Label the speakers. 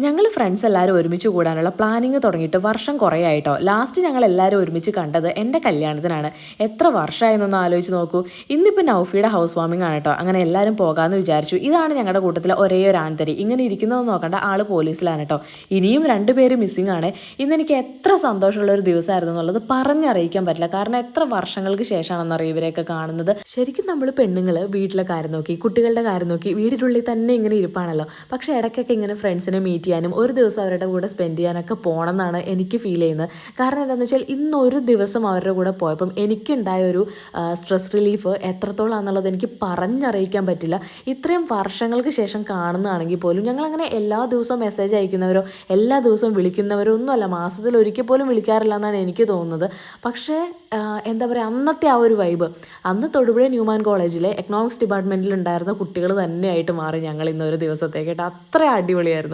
Speaker 1: ഞങ്ങൾ ഫ്രണ്ട്സ് എല്ലാവരും ഒരുമിച്ച് കൂടാനുള്ള പ്ലാനിങ് തുടങ്ങിയിട്ട് വർഷം കുറേ ആയിട്ടോ. ലാസ്റ്റ് ഞങ്ങൾ എല്ലാവരും ഒരുമിച്ച് കണ്ടത് എൻ്റെ കല്യാണത്തിനാണ്. എത്ര വർഷമായെന്നൊന്ന് ആലോചിച്ച് നോക്കൂ. ഇന്നിപ്പോൾ നൗഫിയുടെ ഹൗസ് വാമിംഗ് ആണ് കേട്ടോ. അങ്ങനെ എല്ലാവരും പോകാമെന്ന് വിചാരിച്ചു. ഇതാണ് ഞങ്ങളുടെ കൂട്ടത്തിലെ ഒരേ ഒരു ആൺതരി. ഇങ്ങനെ ഇരിക്കുന്നതെന്ന് നോക്കണ്ട, ആൾ പോലീസിലാണ് കേട്ടോ. ഇനിയും 2 പേര് മിസ്സിംഗ് ആണ്. ഇന്ന് എനിക്ക് എത്ര സന്തോഷമുള്ള ഒരു ദിവസമായിരുന്നു എന്നുള്ളത് പറഞ്ഞറിയിക്കാൻ പറ്റില്ല. കാരണം എത്ര വർഷങ്ങൾക്ക് ശേഷമാണെന്നറിയാം ഇവരെയൊക്കെ കാണുന്നത്. ശരിക്കും നമ്മൾ പെണ്ണുങ്ങൾ വീട്ടിലെ കാര്യം നോക്കി, കുട്ടികളുടെ കാര്യം നോക്കി വീടിനുള്ളിൽ തന്നെ ഇങ്ങനെ ഇരിപ്പാണല്ലോ. പക്ഷേ ഇടയ്ക്കൊക്കെ ഇങ്ങനെ ഫ്രണ്ട്സിനെ മീറ്റ് ചെയ്യാനും ഒരു ദിവസം അവരുടെ കൂടെ സ്പെൻഡ് ചെയ്യാനൊക്കെ പോകണം എന്നാണ് എനിക്ക് ഫീൽ ചെയ്യുന്നത്. കാരണം എന്താണെന്ന് വെച്ചാൽ ഇന്നൊരു ദിവസം അവരുടെ കൂടെ പോയപ്പം എനിക്കുണ്ടായ ഒരു സ്ട്രെസ് റിലീഫ് എത്രത്തോളാണെന്നുള്ളത് എനിക്ക് പറഞ്ഞറിയിക്കാൻ പറ്റില്ല. ഇത്രയും വർഷങ്ങൾക്ക് ശേഷം കാണുന്നതാണെങ്കിൽ പോലും ഞങ്ങളങ്ങനെ എല്ലാ ദിവസവും മെസ്സേജ് അയക്കുന്നവരോ എല്ലാ ദിവസവും വിളിക്കുന്നവരോ ഒന്നുമല്ല. മാസത്തിൽ ഒരിക്കൽ പോലും വിളിക്കാറില്ല എന്നാണ് എനിക്ക് തോന്നുന്നത്. പക്ഷേ എന്താ പറയുക, അന്നത്തെ ആ ഒരു വൈബ്, അന്ന് തൊടുപുഴ ന്യൂമാൻ കോളേജിലെ എക്കണോമിക്സ് ഡിപ്പാർട്ട്മെൻറ്റിൽ ഉണ്ടായിരുന്ന കുട്ടികൾ തന്നെയായിട്ട് മാറി ഞങ്ങൾ ഇന്നൊരു ദിവസത്തേക്കായിട്ട്. അത്ര അടിപൊളിയായിരുന്നു.